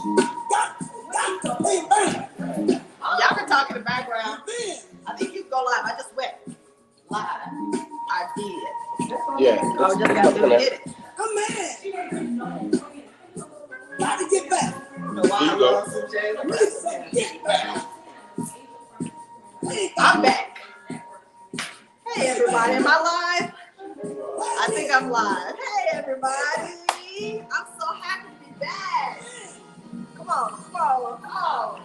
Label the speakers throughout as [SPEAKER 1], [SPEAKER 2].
[SPEAKER 1] Y'all can talk in the background. I think you can go live. I just went live. I did.
[SPEAKER 2] Yeah.
[SPEAKER 1] Oh, just got to get it.
[SPEAKER 3] Come on. Gotta get back.
[SPEAKER 1] I love some Get back. I'm back. Hey, everybody. Am I live? I think I'm live. Hey, everybody. I'm so happy to be back. Come on.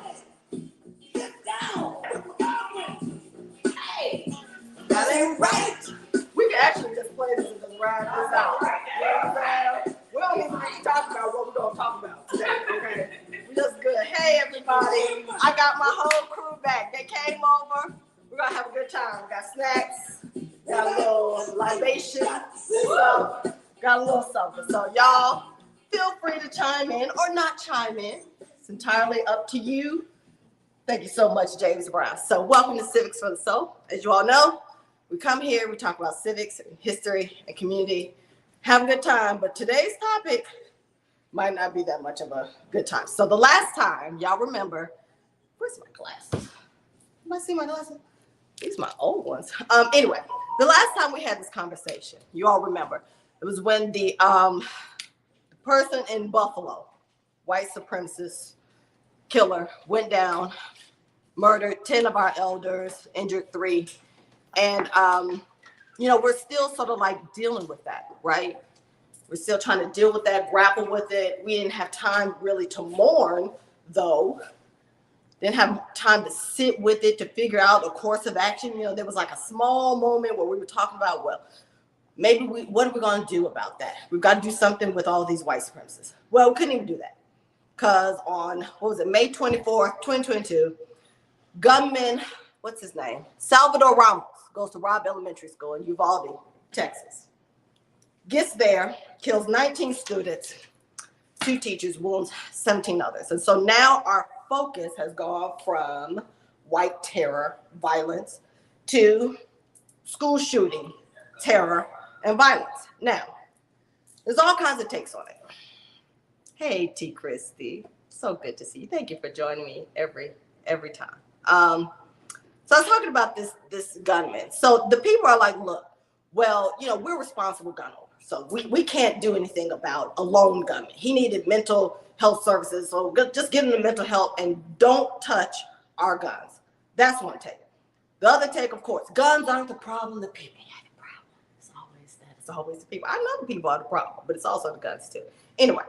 [SPEAKER 1] Get down. Hey, that ain't right. We can actually just play this and just ride this out. You know what I'm saying? We don't even need to talk about what we're going to talk about today, okay? We just good. Hey, everybody. I got my whole crew back. They came over. We're going to have a good time. We got snacks. Got a little libation. Got a little something. So, y'all, feel free to chime in or not chime in. It's entirely up to you. Thank you so much, James Brown. So welcome to Civics for the Soul. As you all know, we come here, we talk about civics and history and community, have a good time, but today's topic might not be that much of a good time. So the last time, y'all remember, where's my glasses? Anybody see my glasses? These are my old ones. Anyway, the last time we had this conversation, you all remember, it was when the person in Buffalo, white supremacist killer, went down, murdered 10 of our elders, injured 3. And, we're still sort of like dealing with that, right? We're still trying to deal with that, grapple with it. We didn't have time really to mourn, though. Didn't have time to sit with it, to figure out a course of action. There was like a small moment where we were talking about, well, maybe what are we going to do about that? We've got to do something with all these white supremacists. Well, we couldn't even do that. Because on, May 24th, 2022, gunman, what's his name? Salvador Ramos goes to Robb Elementary School in Uvalde, Texas. Gets there, kills 19 students, 2 teachers, wounds 17 others. And so now our focus has gone from white terror, violence, to school shooting, terror, and violence. Now, there's all kinds of takes on it. Hey, T. Christie. So good to see you. Thank you for joining me every time. So I was talking about this gunman. So the people are like, look, well, we're responsible gun owners. So we can't do anything about a lone gunman. He needed mental health services. So just give him the mental health and don't touch our guns. That's one take. The other take, of course, guns aren't the problem. The people are the problem. It's always that. It's always the people. I know the people are the problem, but it's also the guns too. Anyway.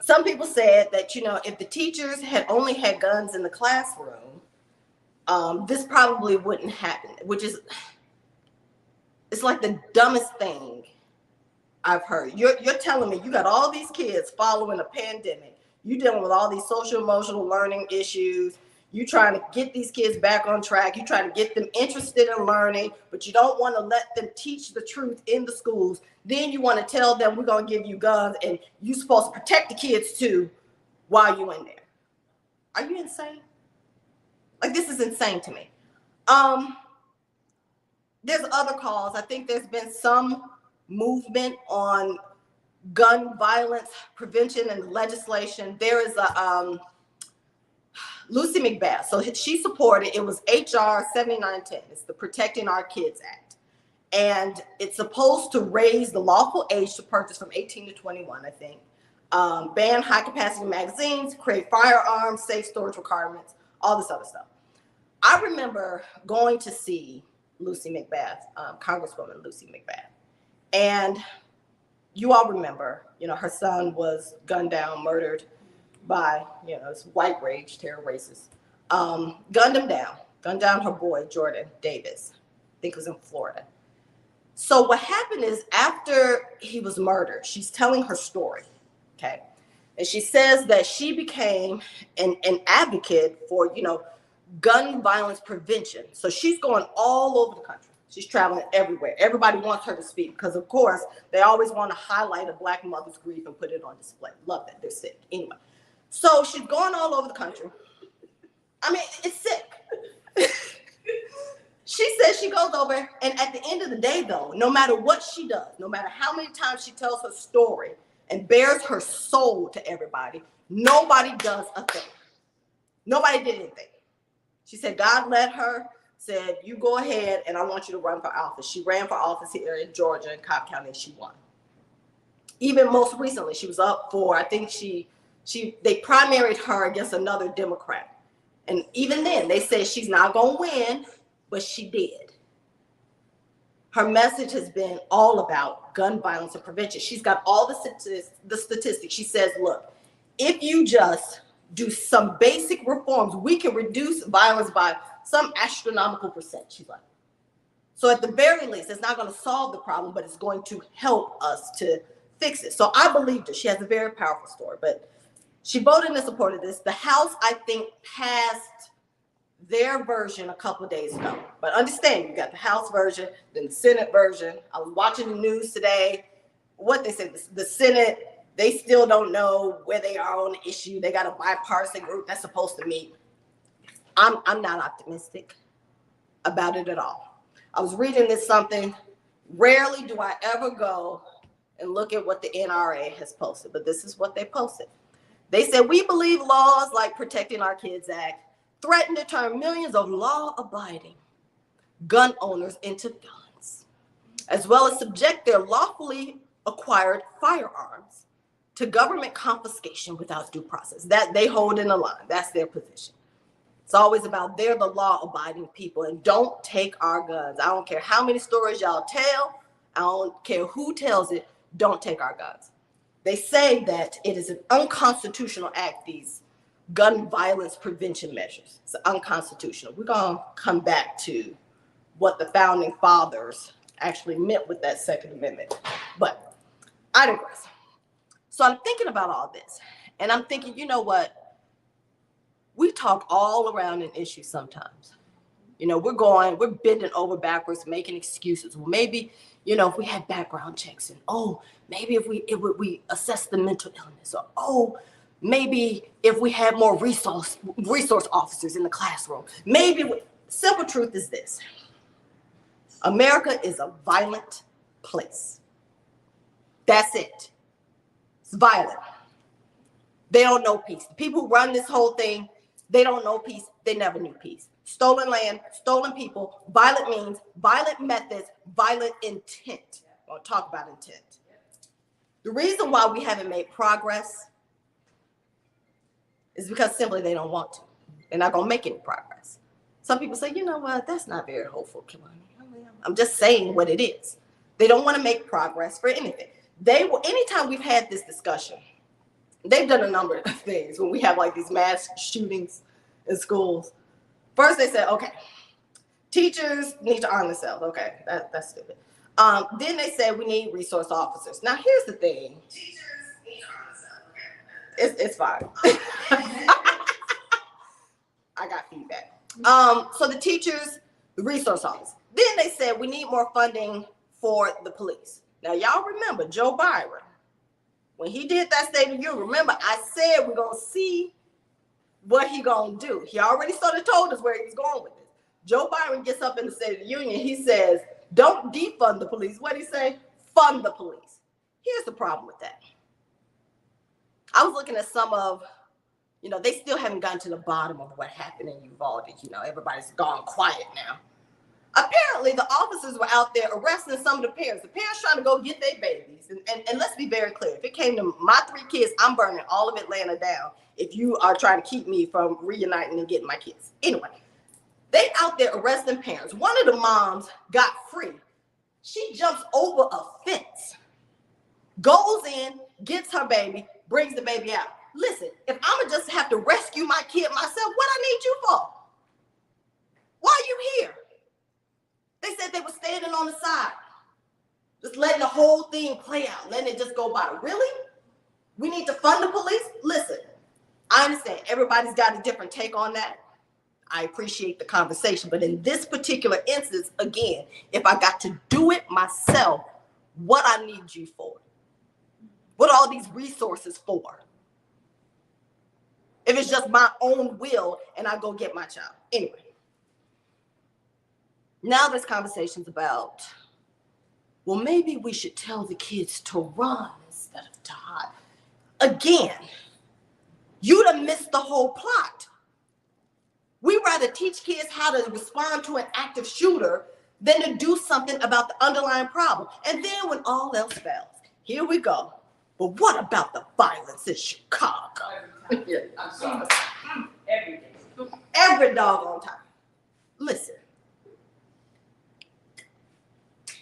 [SPEAKER 1] Some people said that, if the teachers had only had guns in the classroom, this probably wouldn't happen, it's like the dumbest thing I've heard. You're telling me you got all these kids following a pandemic. You're dealing with all these social emotional learning issues. You're trying to get these kids back on track. You're trying to get them interested in learning, but you don't want to let them teach the truth in the schools. Then you want to tell them we're going to give you guns and you're supposed to protect the kids too while you're in there. Are you insane? Like, this is insane to me. There's other calls. I think there's been some movement on gun violence prevention and legislation. There is a Lucy McBath. So she supported, it was HR 7910. It's the Protecting Our Kids Act. And it's supposed to raise the lawful age to purchase from 18 to 21, I think. Ban high capacity magazines, create firearms, safe storage requirements, all this other stuff. I remember going to see Lucy McBath, Congresswoman Lucy McBath. And you all remember, her son was gunned down, murdered by, this white rage, terror racist, gunned down her boy, Jordan Davis. I think it was in Florida. So what happened is after he was murdered, she's telling her story, okay? And she says that she became an advocate for, gun violence prevention. So she's going all over the country. She's traveling everywhere. Everybody wants her to speak because, of course, they always want to highlight a Black mother's grief and put it on display. Love that. They're sick. Anyway. So she's going all over the country. I mean, it's sick. She says she goes over, and at the end of the day, though, no matter what she does, no matter how many times she tells her story, and bears her soul to everybody, nobody does a thing. Nobody did anything. She said, God led her, said, you go ahead and I want you to run for office. She ran for office here in Georgia in Cobb County and she won. Even most recently, she was up for, I think they primaried her against another Democrat. And even then, they said she's not going to win, but she did. Her message has been all about gun violence and prevention. She's got all the statistics. She says, look, if you just do some basic reforms, we can reduce violence by some astronomical percent, she's like. So at the very least, it's not going to solve the problem, but it's going to help us to fix it. So I believed her. She has a very powerful story, but she voted in support of this. The House, I think, passed their version a couple of days ago. But understand, you got the House version, then the Senate version. I was watching the news today. What they said, the Senate, they still don't know where they are on the issue. They got a bipartisan group that's supposed to meet. I'm not optimistic about it at all. I was reading this something. Rarely do I ever go and look at what the NRA has posted, but this is what they posted. They said, we believe laws like Protecting Our Kids Act threaten to turn millions of law-abiding gun owners into felons, as well as subject their lawfully acquired firearms to government confiscation without due process. That they hold in the line. That's their position. It's always about they're the law-abiding people and don't take our guns. I don't care how many stories y'all tell. I don't care who tells it. Don't take our guns. They say that it is an unconstitutional act, these gun violence prevention measures. It's unconstitutional. We're going to come back to what the founding fathers actually meant with that Second Amendment. But I digress. So I'm thinking about all this, and I'm thinking, you know what? We talk all around an issue sometimes. You know, we're bending over backwards, making excuses. Well, maybe, you know, if we had background checks and, maybe if we assess the mental illness, or, maybe if we had more resource officers in the classroom, simple truth is this. America is a violent place. That's it. It's violent. They don't know peace. The people who run this whole thing, they don't know peace. They never knew peace. Stolen land, stolen people, violent means, violent methods, violent intent. We'll talk about intent. The reason why we haven't made progress is because simply they don't want to. They're not going to make any progress. Some people say, you know what, that's not very hopeful, Kilani. I'm just saying what it is. They don't want to make progress for anything. Anytime we've had this discussion, they've done a number of things when we have like these mass shootings in schools. First, they said, okay, teachers need to arm themselves. Okay, that's stupid. Then they said we need resource officers. Now, here's the thing. Teachers need to arm themselves. It's fine. I got feedback. So the teachers, the resource officers. Then they said we need more funding for the police. Now, y'all remember Joe Byron. When he did that State of the Union, remember I said we're going to see what he going to do. He already sort of told us where he was going with this. Joe Byron gets up in the State of the Union. He says, don't defund the police. What did he say? Fund the police. Here's the problem with that. I was looking at some of, they still haven't gotten to the bottom of what happened in Uvalde. Everybody's gone quiet now. Apparently, the officers were out there arresting some of the parents. The parents trying to go get their babies. And let's be very clear. If it came to my 3 kids, I'm burning all of Atlanta down if you are trying to keep me from reuniting and getting my kids. Anyway, they out there arresting parents. One of the moms got free. She jumps over a fence, goes in, gets her baby, brings the baby out. Listen, if I'ma just have to rescue my kid myself, what I need you for? Why are you here? They said they were standing on the side, just letting the whole thing play out, letting it just go by. Really? We need to fund the police? Listen, I understand everybody's got a different take on that. I appreciate the conversation, but in this particular instance, again, if I got to do it myself, what I need you for? What are all these resources for? If it's just my own will and I go get my child. Anyway. Now this conversation's about, well, maybe we should tell the kids to run instead better die. Again, you'd have missed the whole plot. We rather teach kids how to respond to an active shooter than to do something about the underlying problem. And then when all else fails, here we go. But what about the violence in Chicago?
[SPEAKER 2] Yeah, I'm sorry. Every day.
[SPEAKER 1] Every doggone time. Listen,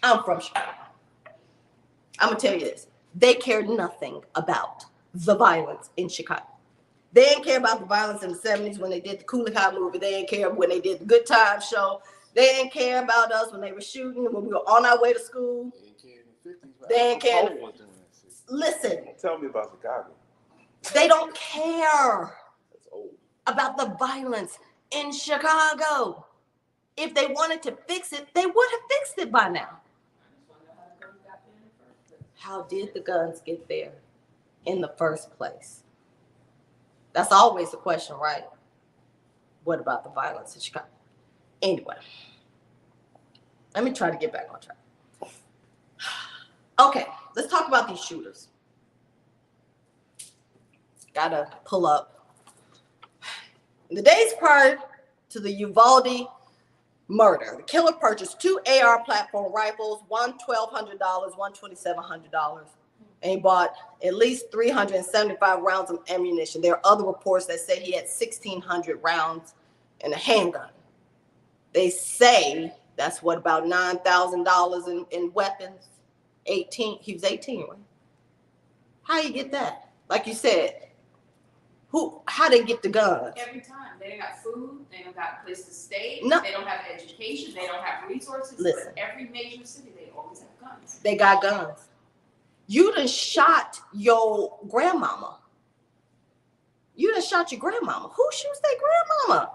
[SPEAKER 1] I'm from Chicago. I'm gonna tell you this. They cared nothing about the violence in Chicago. They didn't care about the violence in the 70s when they did the Coolie High movie. They didn't care when they did the Good Times show. They didn't care about us when they were shooting, when we were on our way to school. They didn't care. Listen.
[SPEAKER 4] Tell me about Chicago.
[SPEAKER 1] They don't care
[SPEAKER 4] That's old.
[SPEAKER 1] about the violence in Chicago. If they wanted to fix it, they would have fixed it by now. How did the guns get there in the first place? That's always the question, right? What about the violence in Chicago? Anyway, let me try to get back on track. Okay, let's talk about these shooters. Gotta pull up. In the days prior to the Uvalde murder, the killer purchased 2 AR platform rifles, one $1,200, one $2,700. And he bought at least 375 rounds of ammunition. There are other reports that say he had 1,600 rounds in a handgun. They say that's what, about $9,000 in weapons. 18, he was 18, right? How you get that? Like you said, how they get the guns?
[SPEAKER 2] Every time. They don't got food, they don't got a place to stay,
[SPEAKER 1] No.
[SPEAKER 2] They don't have education, they don't have resources.
[SPEAKER 1] Listen.
[SPEAKER 2] But every major city, they always have guns.
[SPEAKER 1] They got guns. You done shot your grandmama. You done shot your grandmama. Who shoots their grandmama?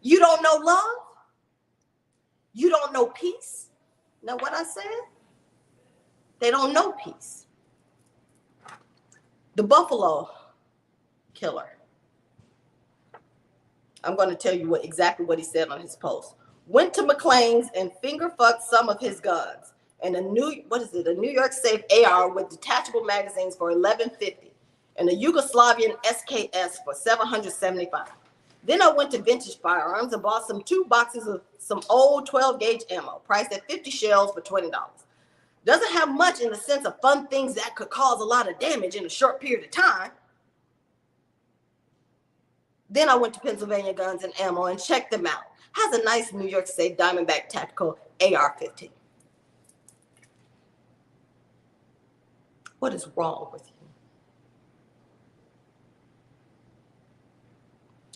[SPEAKER 1] You don't know love? You don't know peace? Know what I said? They don't know peace. The Buffalo killer. I'm going to tell you exactly what he said on his post. Went to McLean's and finger fucked some of his guns. And a New York safe AR with detachable magazines for $11.50 and a Yugoslavian SKS for $775. Then I went to Vintage Firearms and bought 2 boxes of some old 12 gauge ammo, priced at 50 shells for $20. Doesn't have much in the sense of fun things that could cause a lot of damage in a short period of time. Then I went to Pennsylvania Guns and Ammo and checked them out. Has a nice New York safe Diamondback Tactical AR-15. What is wrong with you?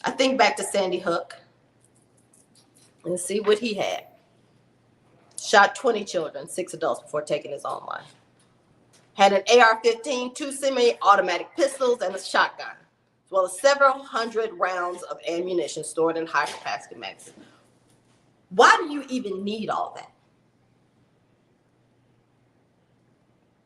[SPEAKER 1] I think back to Sandy Hook and see what he had. Shot 20 children, 6 adults before taking his own life. Had an AR-15, 2 semi-automatic pistols, and a shotgun, as well as several hundred rounds of ammunition stored in high-capacity magazines. Why do you even need all that?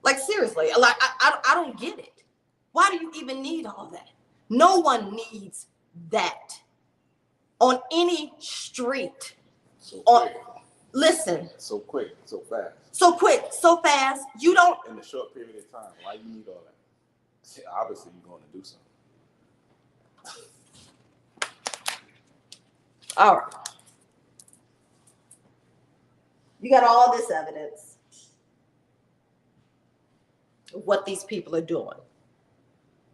[SPEAKER 1] Like, seriously, like I don't get it. Why do you even need all that? No one needs that on any street. Listen.
[SPEAKER 4] So quick, so fast.
[SPEAKER 1] So quick, so fast. You don't.
[SPEAKER 4] In a short period of time. Why you need all that? See, obviously, you're going to do something.
[SPEAKER 1] All right. You got all this evidence of what these people are doing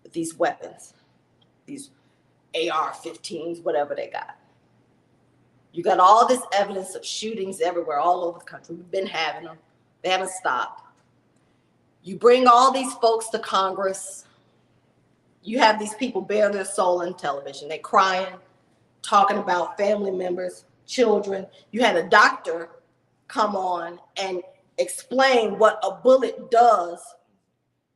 [SPEAKER 1] with these weapons, these AR-15s, whatever they got. You got all this evidence of shootings everywhere, all over the country. We've been having them. They haven't stopped. You bring all these folks to Congress. You have these people bare their soul on television. They're crying, talking about family members, children. You had a doctor come on and explain what a bullet does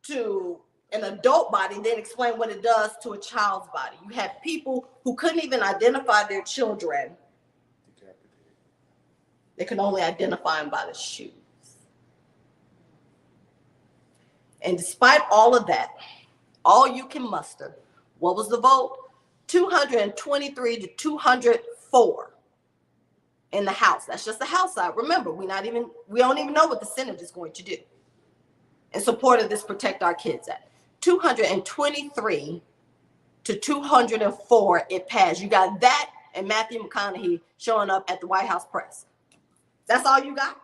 [SPEAKER 1] to an adult body, then explain what it does to a child's body. You have people who couldn't even identify their children. They can only identify them by the shoes. And despite all of that, all you can muster, what was the vote? 223 to 204 in the House. That's just the House side. Remember, we don't even know what the Senate is going to do. in support of this Protect Our Kids Act. 223 to 204 it passed. You got that and Matthew McConaughey showing up at the White House press. That's all you got?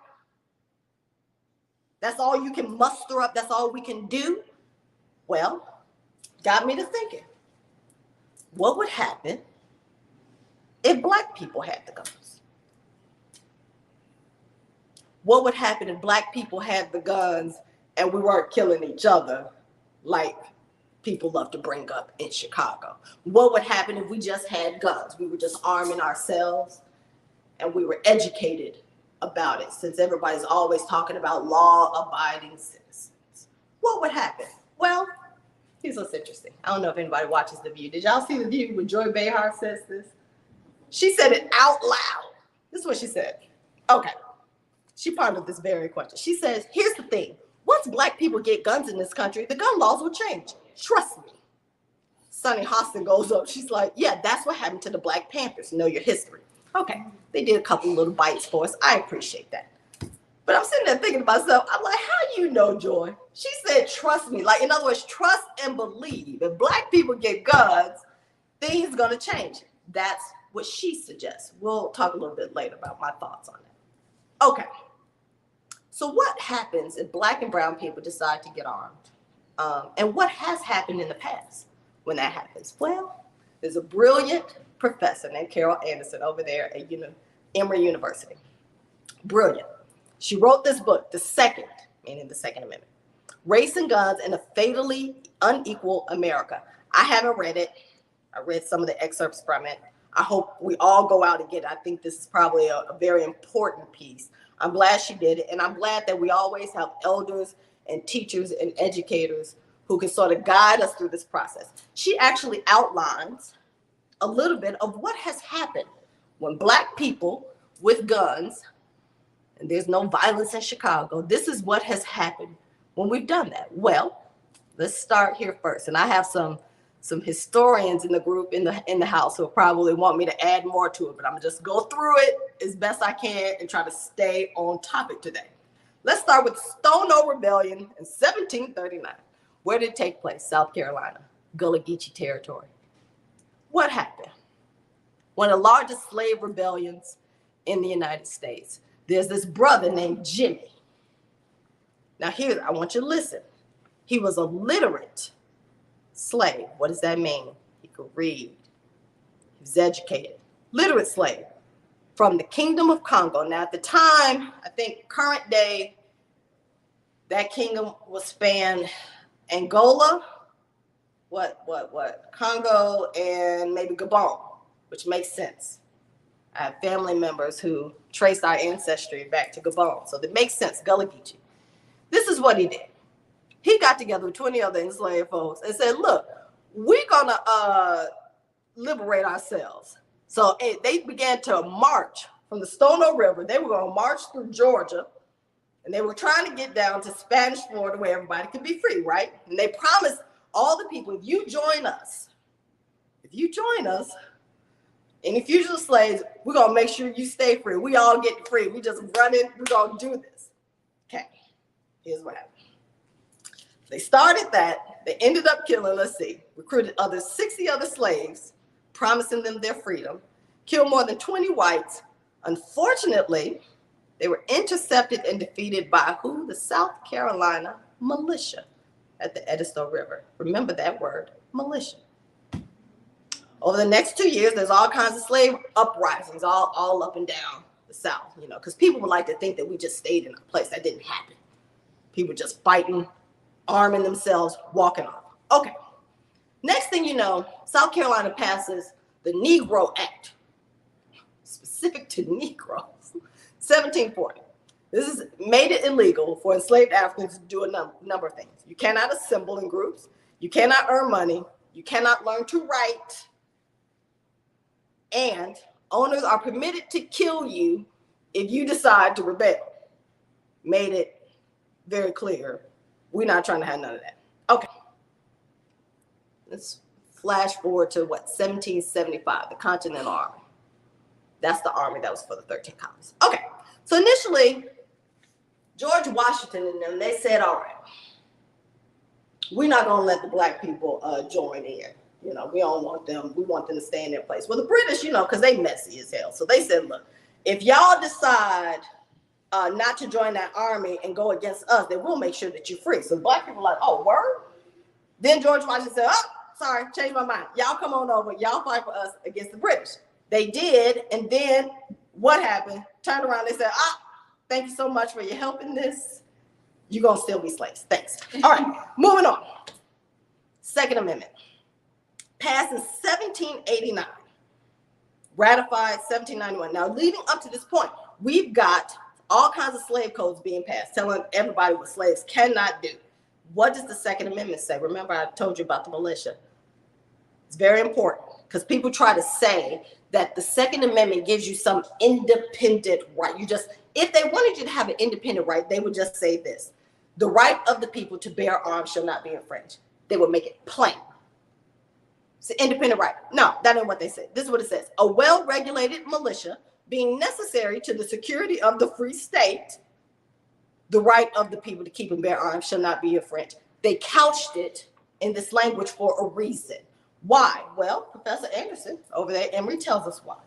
[SPEAKER 1] That's all you can muster up? That's all we can do? Well, got me to thinking. What would happen if Black people had the guns? What would happen if Black people had the guns and we weren't killing each other like people love to bring up in Chicago? What would happen if we just had guns? We were just arming ourselves and we were educated about it, since everybody's always talking about law-abiding citizens. What would happen? Well, here's what's interesting. I don't know if anybody watches The View. Did y'all see The View when Joy Behar says this? She said it out loud. This is what she said. Okay. She pondered this very question. She says, here's the thing. Once Black people get guns in this country, the gun laws will change. Trust me. Sunny Hostin goes up. She's like, yeah, that's what happened to the Black Panthers. Know your history. Okay. They did a couple little bites for us. I appreciate that. But I'm sitting there thinking to myself, I'm like, how you know, Joy? She said, trust me. Like, in other words, trust and believe. If Black people get guns, things going to change. That's what she suggests. We'll talk a little bit later about my thoughts on that. Okay. So what happens if Black and brown people decide to get armed? And what has happened in the past when that happens? Well, there's a brilliant professor named Carol Anderson over there at Emory University. Brilliant. She wrote this book, The Second, meaning the Second Amendment, Race and Guns in a Fatally Unequal America. I haven't read it. I read some of the excerpts from it. I hope we all go out and get it. I think this is probably a very important piece. I'm glad she did it. And I'm glad that we always have elders and teachers and educators who can sort of guide us through this process. She actually outlines a little bit of what has happened when Black people with guns, and there's no violence in Chicago, this is what has happened when we've done that. Well, let's start here first. And I have some historians in the group in the house who probably want me to add more to it, but I'm gonna just go through it as best I can and try to stay on topic today. Let's start with the Stono Rebellion in 1739. Where did it take place? South Carolina, Gullah Geechee territory. What happened? One of the largest slave rebellions in the United States. There's this brother named Jimmy. Now here, I want you to listen. He was a literate slave. What does that mean? He could read. He was educated. Literate slave from the Kingdom of Congo. Now at the time, I think current day, that kingdom was spanned Angola, Congo, and maybe Gabon, which makes sense. I have family members who trace our ancestry back to Gabon, so that makes sense, Gullah Geechee. This is what he did. He got together with 20 other enslaved folks and said, look, we're gonna liberate ourselves. So they began to march from the Stono River. They were gonna march through Georgia, and they were trying to get down to Spanish Florida where everybody could be free, right? And they promised all the people, if you join us, any fugitive slaves, we're gonna make sure you stay free. We all get free. We just run in, we're gonna do this. Okay, here's what happened. They started that, they ended up killing, recruited 60 other slaves, promising them their freedom, killed more than 20 whites. Unfortunately, they were intercepted and defeated by who? The South Carolina militia at the Edisto River. Remember that word, militia. Over the next 2 years, there's all kinds of slave uprisings all up and down the South, because people would like to think that we just stayed in a place. That didn't happen. People just fighting, arming themselves, walking off. Okay. Next thing you know, South Carolina passes the Negro Act, specific to Negroes, 1740. This is made it illegal for enslaved Africans to do a number of things. You cannot assemble in groups. You cannot earn money. You cannot learn to write. And owners are permitted to kill you if you decide to rebel. Made it very clear. We're not trying to have none of that. Okay. Let's flash forward to 1775, the Continental Army. That's the army that was for the 13 colonies. Okay. So initially, George Washington and them, they said, all right, we're not going to let the black people join in. You know, we don't want them. We want them to stay in their place. Well, the British, you know, because they messy as hell. So they said, look, if y'all decide not to join that army and go against us, then we'll make sure that you're free. So the black people are like, oh, word? Then George Washington said, oh, sorry, changed my mind. Y'all come on over. Y'all fight for us against the British. They did. And then what happened? Turned around. They said, thank you so much for your help in this. You're going to still be slaves. Thanks. All right, moving on. Second Amendment. Passed in 1789. Ratified 1791. Now, leading up to this point, we've got all kinds of slave codes being passed, telling everybody what slaves cannot do. What does the Second Amendment say? Remember, I told you about the militia. It's very important because people try to say that the Second Amendment gives you some independent right. If they wanted you to have an independent right, they would just say this: the right of the people to bear arms shall not be infringed. They would make it plain. It's an independent right. No, that ain't what they said. This is what it says: a well-regulated militia being necessary to the security of the free state, the right of the people to keep and bear arms shall not be infringed. They couched it in this language for a reason. Why? Well, Professor Anderson over there at Emory tells us why.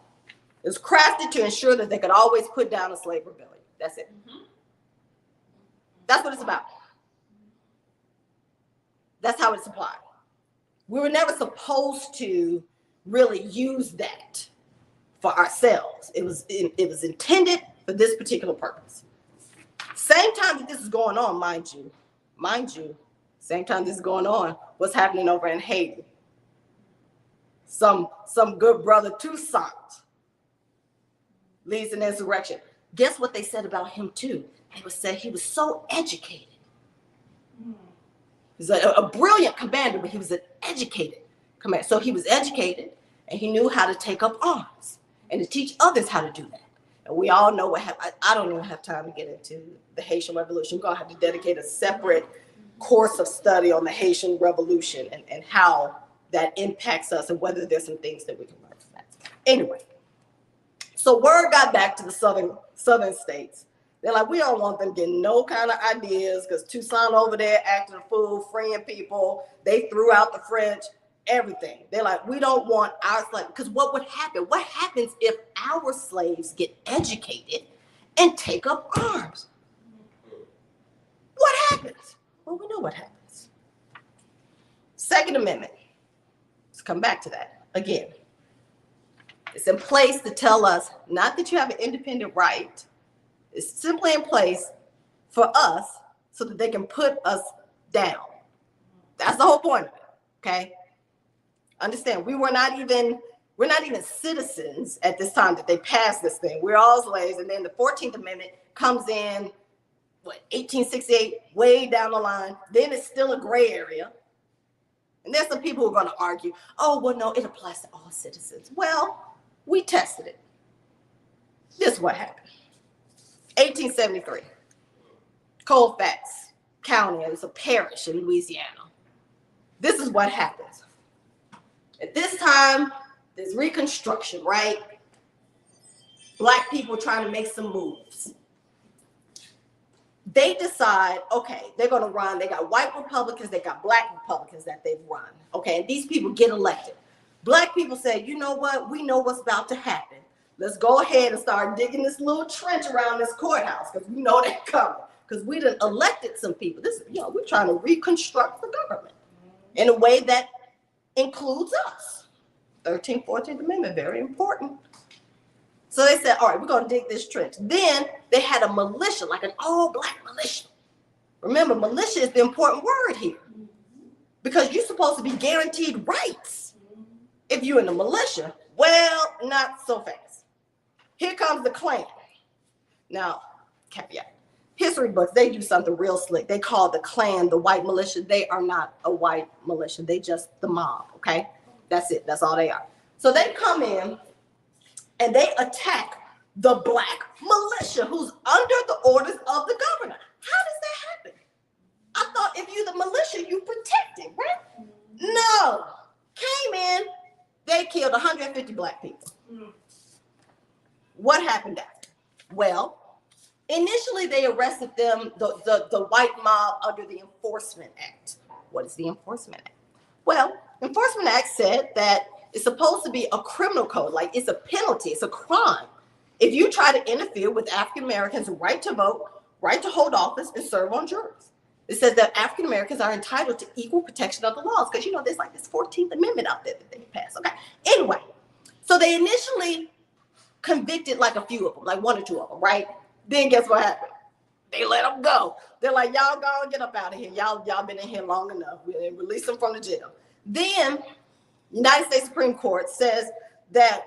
[SPEAKER 1] It was crafted to ensure that they could always put down a slave rebellion. That's it. That's what it's about. That's how it's applied. We were never supposed to really use that for ourselves. It was intended for this particular purpose. Same time that this is going on, mind you, same time this is going on, what's happening over in Haiti? Some good brother Toussaint leads an insurrection. Guess what they said about him too? They said he was so educated. He's a brilliant commander, but he was an educated commander. So he was educated and he knew how to take up arms and to teach others how to do that. And we all know what happened. I don't even have time to get into the Haitian Revolution. We're going to have to dedicate a separate course of study on the Haitian Revolution and how that impacts us and whether there's some things that we can learn from that. Anyway, so word got back to the southern states. They're like, we don't want them getting no kind of ideas because Toussaint over there acting a fool, freeing people. They threw out the French, everything. They're like, we don't want our slaves. Because what would happen? What happens if our slaves get educated and take up arms? What happens? Well, we know what happens. Second Amendment. Let's come back to that again. It's in place to tell us not that you have an independent right. It's simply in place for us so that they can put us down. That's the whole point of it, okay? Understand, we're not even citizens at this time that they passed this thing. We're all slaves, and then the 14th Amendment comes in, 1868, way down the line. Then it's still a gray area. And there's some people who are going to argue, oh, well, no, it applies to all citizens. Well, we tested it. This is what happened. 1873, Colfax County, it was a parish in Louisiana. This is what happens. At this time, there's Reconstruction, right? Black people trying to make some moves. They decide, okay, they're going to run. They got white Republicans, they got black Republicans that they've run. Okay, and these people get elected. Black people say, you know what? We know what's about to happen. Let's go ahead and start digging this little trench around this courthouse because we know they're coming. Because we done elected some people. We're trying to reconstruct the government in a way that includes us. 13th, 14th Amendment, very important. So they said, all right, we're going to dig this trench. Then they had a militia, like an all-black militia. Remember, militia is the important word here because you're supposed to be guaranteed rights if you're in the militia. Well, not so fast. Here comes the Klan. Now, caveat. History books, they do something real slick. They call the Klan the white militia. They are not a white militia. They just the mob, okay? That's it. That's all they are. So they come in and they attack the black militia who's under the orders of the governor. How does that happen? I thought if you're the militia, you protect it, right? No. Came in, they killed 150 black people. What happened after? Well, initially they arrested them, the white mob, under the Enforcement Act. what is the Enforcement Act? Well, Enforcement Act said that it's supposed to be a criminal code, like it's a penalty, it's a crime. If you try to interfere with African Americans' right to vote, right to hold office, and serve on juries. It says that African Americans are entitled to equal protection of the laws, because there's like this 14th Amendment out there that they passed. Okay. Anyway, so they initially convicted like a few of them, like one or two of them, right? Then guess what happened? They let them go. They're like, y'all go and get up out of here. Y'all been in here long enough. We release them from the jail. Then United States Supreme Court says that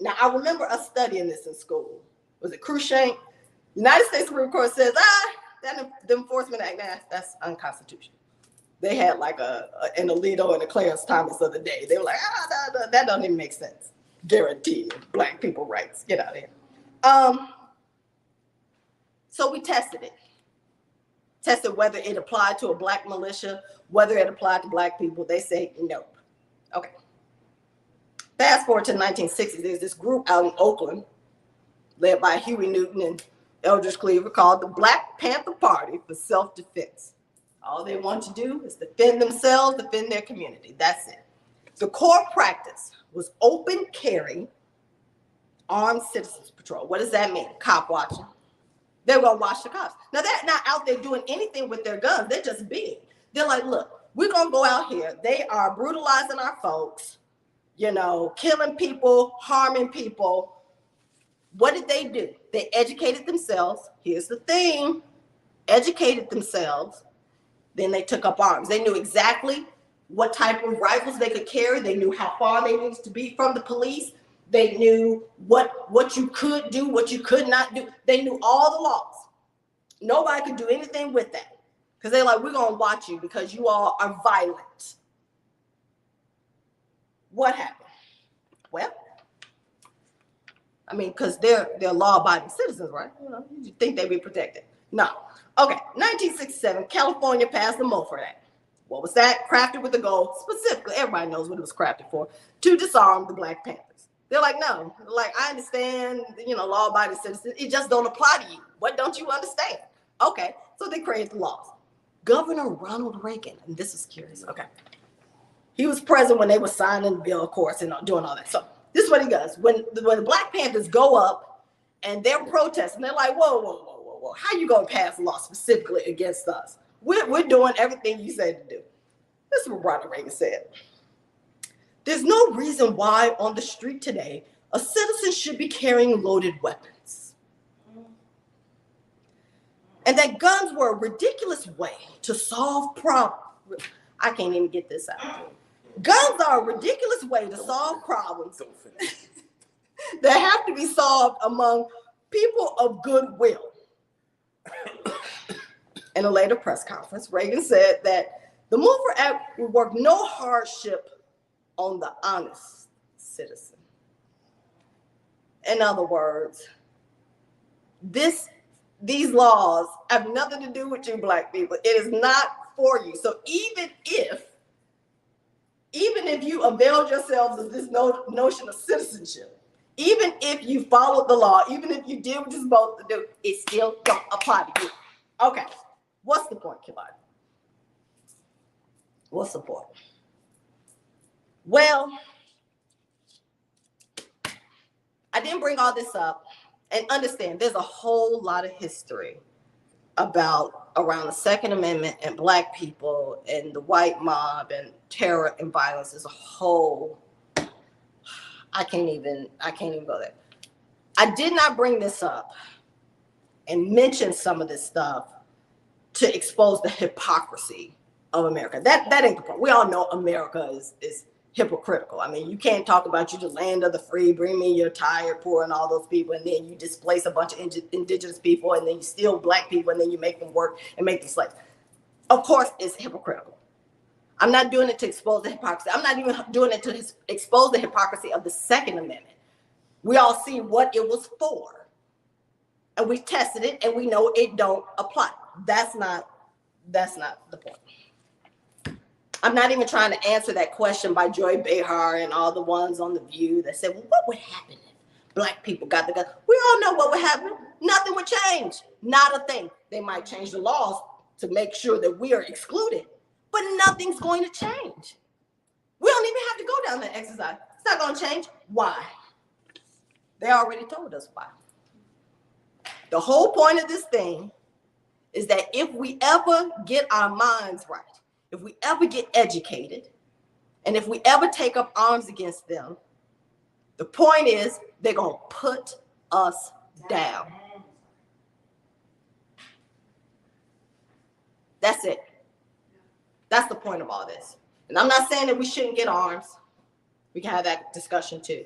[SPEAKER 1] now I remember us studying this in school. Was it Cruikshank? United States Supreme Court says, the Enforcement Act, that's unconstitutional. They had like an Alito and a Clarence Thomas of the day. They were like, that doesn't even make sense. Guaranteed black people rights. Get out of here. So we tested it. Tested whether it applied to a black militia, whether it applied to black people. They say nope. Okay. Fast forward to the 1960s. There's this group out in Oakland, led by Huey Newton and Eldridge Cleaver, called the Black Panther Party for Self-Defense. All they want to do is defend themselves, defend their community. That's it. The core practice was open carry, armed citizens patrol. What does that mean? Cop watching. They're gonna watch the cops. Now they're not out there doing anything with their guns. They're just being. They're like, look, we're gonna go out here. They are brutalizing our folks, killing people, harming people. What did they do? They educated themselves. Here's the thing, educated themselves. Then they took up arms. They knew exactly what type of rifles they could carry. They knew how far they needed to be from the police. They knew what you could do, what you could not do. They knew all the laws. Nobody could do anything with that, because they're like, we're going to watch you because you all are violent. What happened? Well, because they're law-abiding citizens, right? You think they'd be protected. No. Okay, 1967, California passed the Mulford Act. What was that? Crafted with the goal, specifically, everybody knows what it was crafted for, to disarm the Black Panthers. They're like, no, I understand, law-abiding citizens. It just don't apply to you. What don't you understand? Okay, so they created the laws. Governor Ronald Reagan, and this is curious, okay. He was present when they were signing the bill, of course, and doing all that. So this is what he does. When the Black Panthers go up and they're protesting, they're like, whoa, how you gonna pass a law specifically against us? We're doing everything you said to do. This is what Ronald Reagan said. There's no reason why on the street today a citizen should be carrying loaded weapons. And that guns were a ridiculous way to solve problems. I can't even get this out. Guns are a ridiculous way to solve problems that have to be solved among people of goodwill. In a later press conference, Reagan said that the Mulford Act would work no hardship on the honest citizen. In other words, these laws have nothing to do with you Black people. It is not for you. So even if you availed yourselves of this notion of citizenship, even if you followed the law, even if you did what you're supposed to do, it still don't apply to you. Okay, what's the point, Kilani? What's the point? Well, I didn't bring all this up, and understand there's a whole lot of history around the Second Amendment and Black people and the white mob and terror and violence. There's a whole, I can't even go there. I did not bring this up and mention some of this stuff to expose the hypocrisy of America. That ain't the point. We all know America is hypocritical. You can't talk about you the land of the free, bring me your tired, poor, and all those people, and then you displace a bunch of indigenous people, and then you steal Black people, and then you make them work and make them slaves. Of course, it's hypocritical. I'm not doing it to expose the hypocrisy. I'm not even doing it to expose the hypocrisy of the Second Amendment. We all see what it was for, and we tested it, and we know it don't apply. That's not the point. I'm not even trying to answer that question by Joy Behar and all the ones on The View that said, well, what would happen if Black people got the gun? We all know what would happen. Nothing would change. Not a thing. They might change the laws to make sure that we are excluded. but nothing's going to change. We don't even have to go down that exercise. It's not going to change. Why? They already told us why. The whole point of this thing is that if we ever get our minds right, if we ever get educated, and if we ever take up arms against them, the point is they're going to put us down. That's it. That's the point of all this. And I'm not saying that we shouldn't get arms. We can have that discussion too.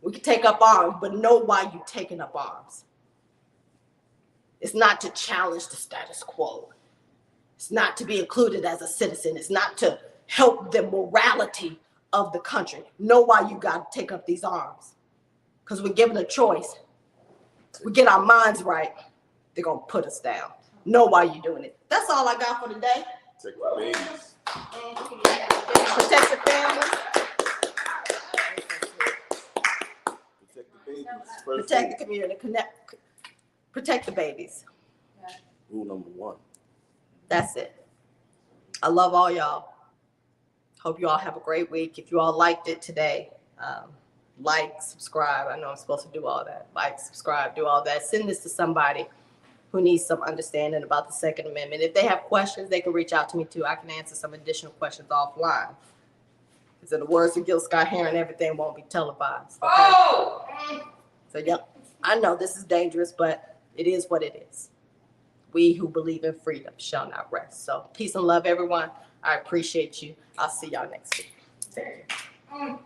[SPEAKER 1] We can take up arms, but know why you're taking up arms. It's not to challenge the status quo. It's not to be included as a citizen. It's not to help the morality of the country. Know why you got to take up these arms. Because we're given a choice. We get our minds right, they're going to put us down. Know why you're doing it. That's all I got for today.
[SPEAKER 4] Protect the babies.
[SPEAKER 1] Protect the families.
[SPEAKER 4] Protect the babies.
[SPEAKER 1] Protect the community. Protect the babies.
[SPEAKER 4] Rule number 1.
[SPEAKER 1] That's it. I love all y'all. Hope you all have a great week. If you all liked it today, like, subscribe. I know I'm supposed to do all that. Like, subscribe, do all that. Send this to somebody who needs some understanding about the Second Amendment. If they have questions, they can reach out to me too. I can answer some additional questions offline. Because in the words of Gil Scott Heron, everything won't be televised. Okay?
[SPEAKER 2] Oh!
[SPEAKER 1] So, yep, I know this is dangerous, but it is what it is. We who believe in freedom shall not rest. So, peace and love, everyone. I appreciate you. I'll see y'all next week. Take care.